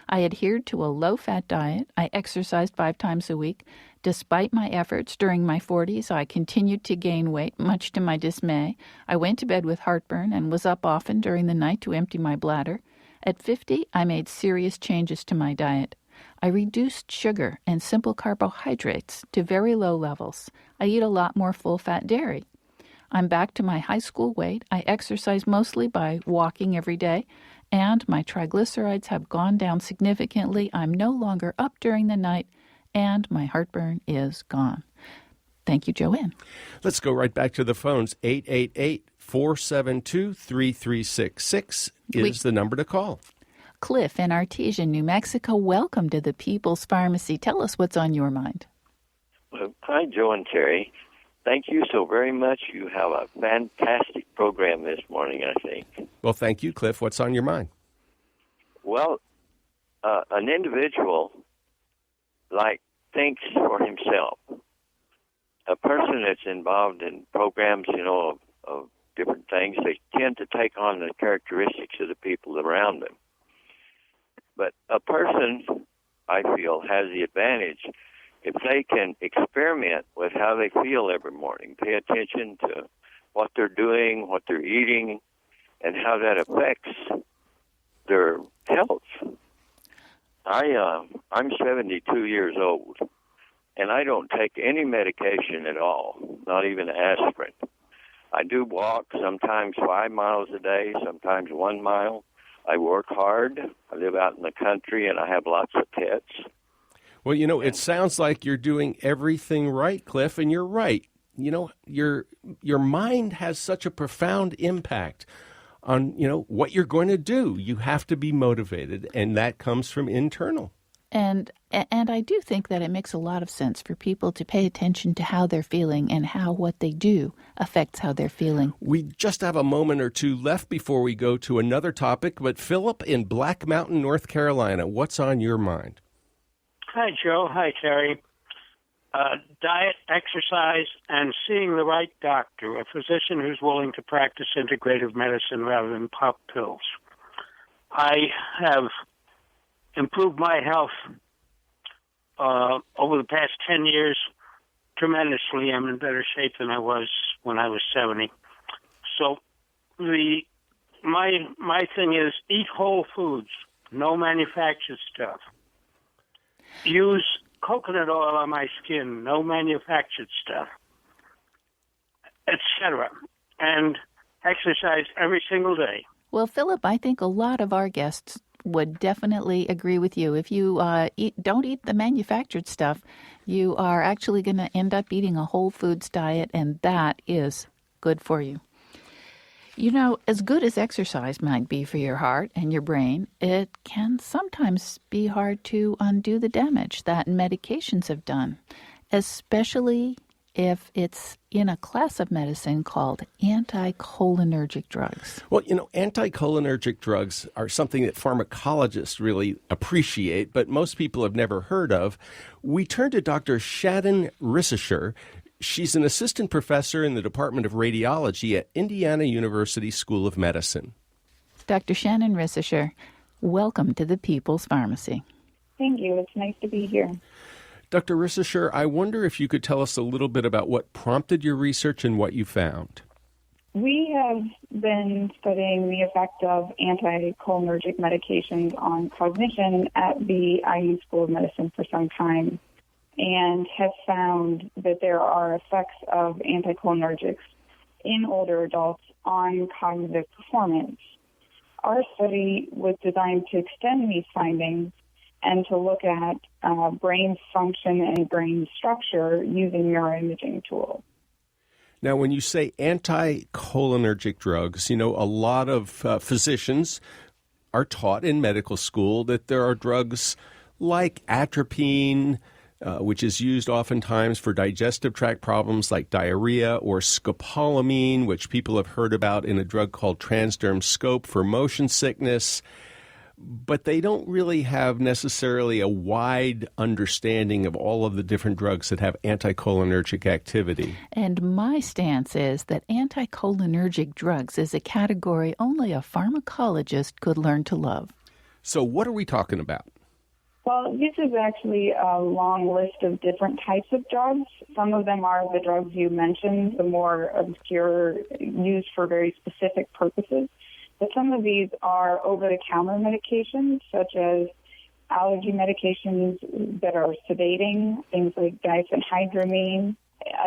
I adhered to a low-fat diet. I exercised 5 times a week. Despite my efforts during my 40s, I continued to gain weight, much to my dismay. I went to bed with heartburn and was up often during the night to empty my bladder. At 50, I made serious changes to my diet. I reduced sugar and simple carbohydrates to very low levels. I eat a lot more full-fat dairy. I'm back to my high school weight. I exercise mostly by walking every day, and my triglycerides have gone down significantly. I'm no longer up during the night, and my heartburn is gone. Thank you, Joanne. Let's go right back to the phones. 888-472-3366 is the number to call. Cliff in Artesia, New Mexico, welcome to the People's Pharmacy. Tell us what's on your mind. Well, hi, Joe and Terry. Thank you so very much. You have a fantastic program this morning, I think. Well, thank you, Cliff. What's on your mind? Well, an individual thinks for himself. A person that's involved in programs, of different things, they tend to take on the characteristics of the people around them. But a person, I feel, has the advantage if they can experiment with how they feel every morning, pay attention to what they're doing, what they're eating, and how that affects their health. I'm 72 years old, and I don't take any medication at all, not even aspirin. I do walk sometimes 5 miles a day, sometimes 1 mile. I work hard. I live out in the country, and I have lots of pets. Well, it sounds like you're doing everything right, Cliff, and you're right. Your mind has such a profound impact on, what you're going to do. You have to be motivated, and that comes from internal. And I do think that it makes a lot of sense for people to pay attention to how they're feeling and how what they do affects how they're feeling. We just have a moment or two left before we go to another topic, but Philip in Black Mountain, North Carolina, what's on your mind? Hi, Joe. Hi, Terry. Diet, exercise, and seeing the right doctor, a physician who's willing to practice integrative medicine rather than pop pills. I have improved my health over the past 10 years tremendously. I'm in better shape than I was when I was 70. So my thing is eat whole foods, no manufactured stuff. Use coconut oil on my skin, no manufactured stuff, etc. And exercise every single day. Well, Philip, I think a lot of our guests would definitely agree with you. If you don't eat the manufactured stuff, you are actually going to end up eating a whole foods diet, and that is good for you. As good as exercise might be for your heart and your brain, it can sometimes be hard to undo the damage that medications have done, especially if it's in a class of medicine called anticholinergic drugs. Well, anticholinergic drugs are something that pharmacologists really appreciate, but most people have never heard of. We turn to Dr. Shannon Rissacher. She's an assistant professor in the Department of Radiology at Indiana University School of Medicine. Dr. Shannon Rissacher, welcome to the People's Pharmacy. Thank you. It's nice to be here. Dr. Rissacher, I wonder if you could tell us a little bit about what prompted your research and what you found. We have been studying the effect of anticholinergic medications on cognition at the IU School of Medicine for some time, and have found that there are effects of anticholinergics in older adults on cognitive performance. Our study was designed to extend these findings and to look at brain function and brain structure using neuroimaging tools. Now, when you say anticholinergic drugs, a lot of physicians are taught in medical school that there are drugs like atropine, which is used oftentimes for digestive tract problems like diarrhea, or scopolamine, which people have heard about in a drug called Transderm Scope for motion sickness. But they don't really have necessarily a wide understanding of all of the different drugs that have anticholinergic activity. And my stance is that anticholinergic drugs is a category only a pharmacologist could learn to love. So what are we talking about? Well, this is actually a long list of different types of drugs. Some of them are the drugs you mentioned, the more obscure, used for very specific purposes. But some of these are over-the-counter medications, such as allergy medications that are sedating, things like diphenhydramine.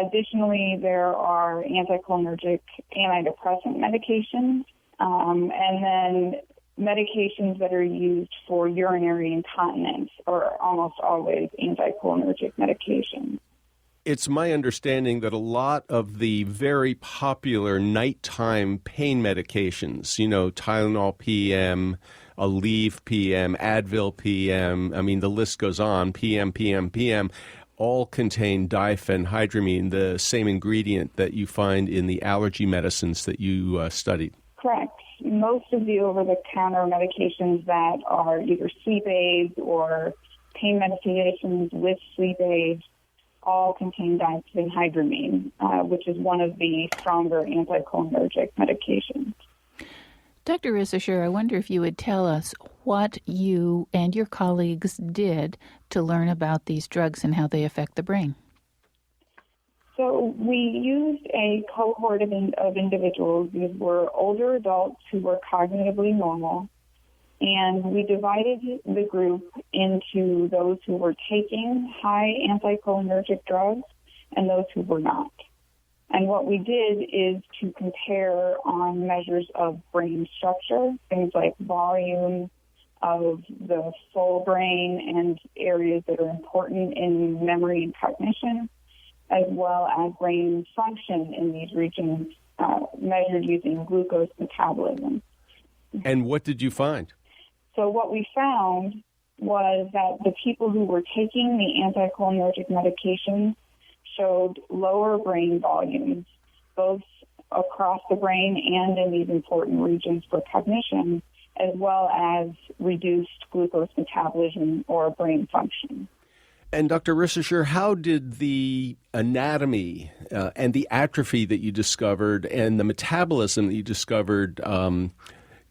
Additionally, there are anticholinergic antidepressant medications, and then medications that are used for urinary incontinence are almost always anticholinergic medications. It's my understanding that a lot of the very popular nighttime pain medications, Tylenol PM, Aleve PM, Advil PM, the list goes on, PM, all contain diphenhydramine, the same ingredient that you find in the allergy medicines that you studied. Correct. most of the over-the-counter medications that are either sleep aids or pain medications with sleep aids all contain diphenhydramine, which is one of the stronger anticholinergic medications. Dr. Rissischer, I wonder if you would tell us what you and your colleagues did to learn about these drugs and how they affect the brain. So we used a cohort of individuals. These were older adults who were cognitively normal, and we divided the group into those who were taking high anticholinergic drugs and those who were not. And what we did is to compare on measures of brain structure, things like volume of the full brain and areas that are important in memory and cognition, as well as brain function in these regions measured using glucose metabolism. And what did you find? So what we found was that the people who were taking the anticholinergic medications showed lower brain volumes, both across the brain and in these important regions for cognition, as well as reduced glucose metabolism or brain function. And Dr. Rissischer, how did the anatomy and the atrophy that you discovered and the metabolism that you discovered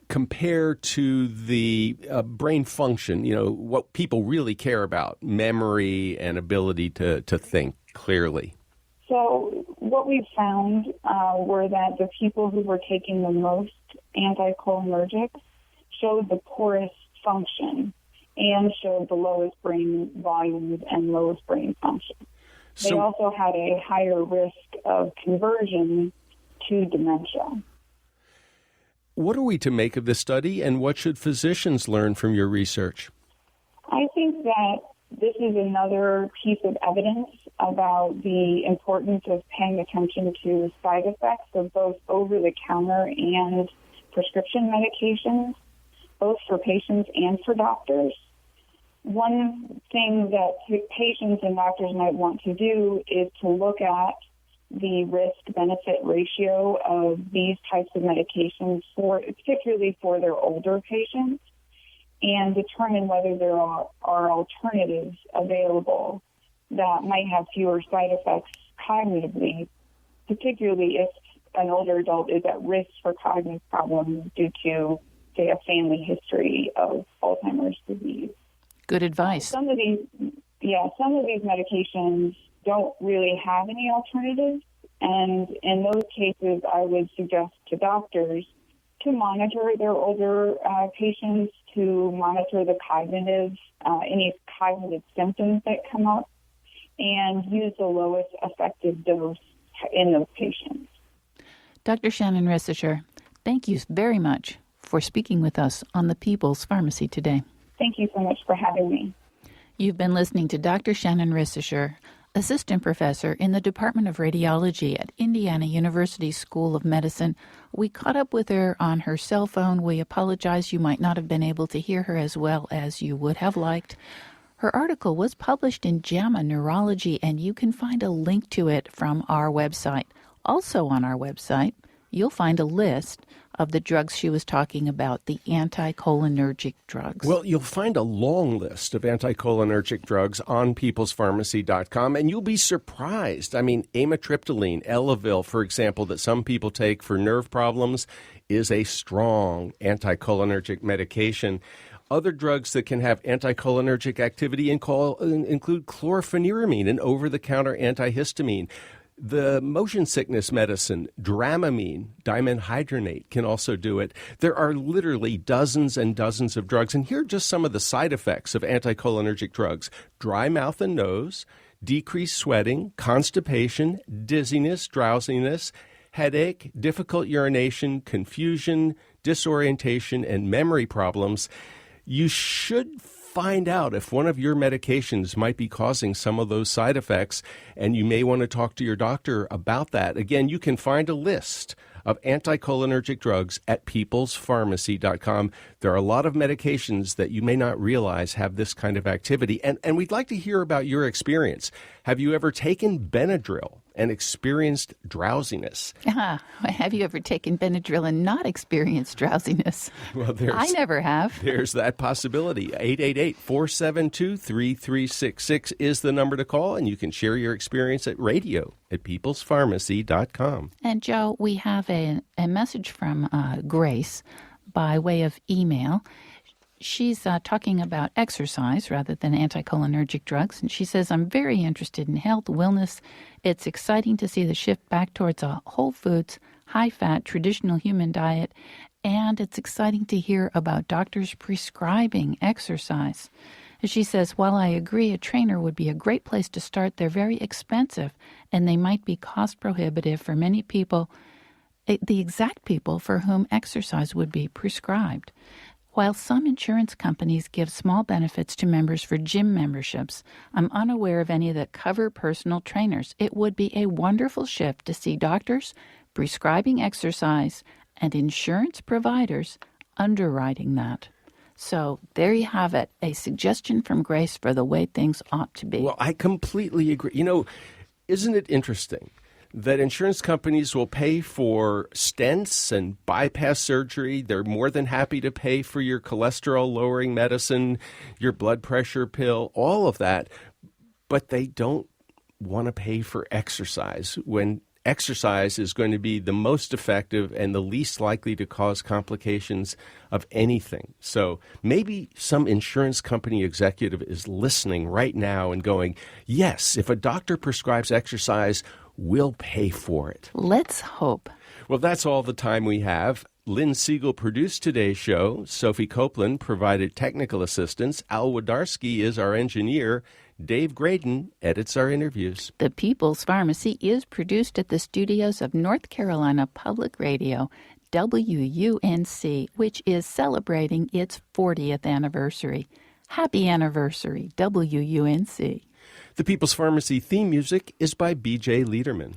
compare to the brain function, what people really care about, memory and ability to think clearly? So what we found were that the people who were taking the most anticholinergics showed the poorest function and showed the lowest brain volumes and lowest brain function. They also had a higher risk of conversion to dementia. What are we to make of this study, and what should physicians learn from your research? I think that this is another piece of evidence about the importance of paying attention to side effects of both over-the-counter and prescription medications, both for patients and for doctors. One thing that patients and doctors might want to do is to look at the risk-benefit ratio of these types of medications, particularly for their older patients, and determine whether there are alternatives available that might have fewer side effects cognitively, particularly if an older adult is at risk for cognitive problems due to, say, a family history of Alzheimer's disease. Good advice. Some of these medications don't really have any alternatives, and in those cases, I would suggest to doctors to monitor their older patients, to monitor the any cognitive symptoms that come up, and use the lowest effective dose in those patients. Dr. Shannon Rissischer, thank you very much for speaking with us on the People's Pharmacy today. Thank you so much for having me. You've been listening to Dr. Shannon Rissischer, Assistant Professor in the Department of Radiology at Indiana University School of Medicine. We caught up with her on her cell phone. We apologize you might not have been able to hear her as well as you would have liked. Her article was published in JAMA Neurology, and you can find a link to it from our website. Also on our website, you'll find a list of the drugs she was talking about, the anticholinergic drugs. Well, you'll find a long list of anticholinergic drugs on peoplespharmacy.com, and you'll be surprised. I mean, amitriptyline, Elavil, for example, that some people take for nerve problems, is a strong anticholinergic medication. Other drugs that can have anticholinergic activity include chlorpheniramine, an over-the-counter antihistamine. The motion sickness medicine, Dramamine, dimenhydrinate, can also do it. There are literally dozens and dozens of drugs. And here are just some of the side effects of anticholinergic drugs: dry mouth and nose, decreased sweating, constipation, dizziness, drowsiness, headache, difficult urination, confusion, disorientation, and memory problems. You should find out if one of your medications might be causing some of those side effects, and you may want to talk to your doctor about that. Again, you can find a list of anticholinergic drugs at peoplespharmacy.com. There are a lot of medications that you may not realize have this kind of activity, and we'd like to hear about your experience. Have you ever taken Benadryl and experienced drowsiness? Have you ever taken Benadryl and not experienced drowsiness? Well, I never have. There's that possibility. 888-472-3366 is the number to call, and you can share your experience at radio@peoplespharmacy.com. And Joe, we have a message from Grace by way of email. She's talking about exercise rather than anticholinergic drugs. And she says, I'm very interested in health, wellness. It's exciting to see the shift back towards a whole foods, high-fat, traditional human diet. And it's exciting to hear about doctors prescribing exercise. She says, while I agree a trainer would be a great place to start, they're very expensive and they might be cost prohibitive for many people, the exact people for whom exercise would be prescribed. While some insurance companies give small benefits to members for gym memberships, I'm unaware of any that cover personal trainers. It would be a wonderful shift to see doctors prescribing exercise and insurance providers underwriting that. So there you have it, a suggestion from Grace for the way things ought to be. Well, I completely agree. You know, isn't it interesting that insurance companies will pay for stents and bypass surgery? They're more than happy to pay for your cholesterol-lowering medicine, your blood pressure pill, all of that. But they don't want to pay for exercise when exercise is going to be the most effective and the least likely to cause complications of anything. So maybe some insurance company executive is listening right now and going, yes, if a doctor prescribes exercise, we'll pay for it. Let's hope. Well, that's all the time we have. Lynn Siegel produced today's show. Sophie Copeland provided technical assistance. Al Wodarski is our engineer. Dave Graydon edits our interviews. The People's Pharmacy is produced at the studios of North Carolina Public Radio, WUNC, which is celebrating its 40th anniversary. Happy anniversary, WUNC. The People's Pharmacy theme music is by B.J. Liederman.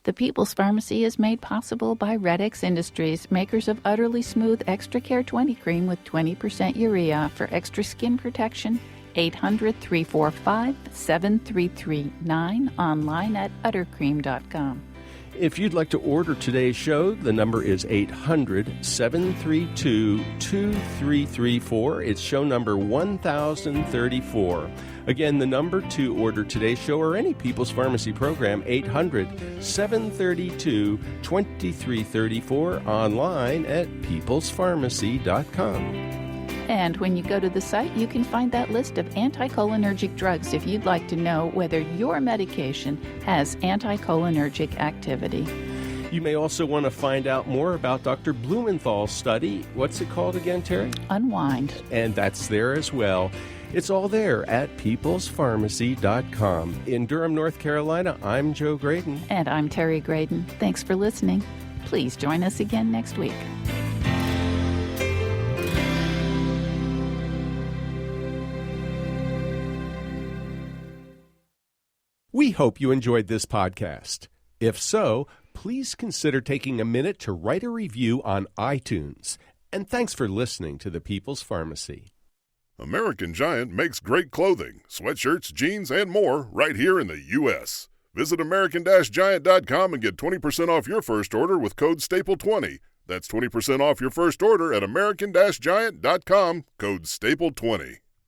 The People's Pharmacy is made possible by Redex Industries, makers of Utterly Smooth Extra Care 20 Cream with 20% urea for extra skin protection. 800-345-7339, online at uttercream.com. If you'd like to order today's show, the number is 800-732-2334. It's show number 1034. Again, the number to order today's show or any People's Pharmacy program, 800-732-2334, online at peoplespharmacy.com. And when you go to the site, you can find that list of anticholinergic drugs if you'd like to know whether your medication has anticholinergic activity. You may also want to find out more about Dr. Blumenthal's study. What's it called again, Terry? Unwind. And that's there as well. It's all there at peoplespharmacy.com. In Durham, North Carolina, I'm Joe Graydon. And I'm Terry Graydon. Thanks for listening. Please join us again next week. We hope you enjoyed this podcast. If so, please consider taking a minute to write a review on iTunes. And thanks for listening to The People's Pharmacy. American Giant makes great clothing, sweatshirts, jeans, and more right here in the U.S. Visit American-Giant.com and get 20% off your first order with code STAPLE20. That's 20% off your first order at American-Giant.com, code STAPLE20.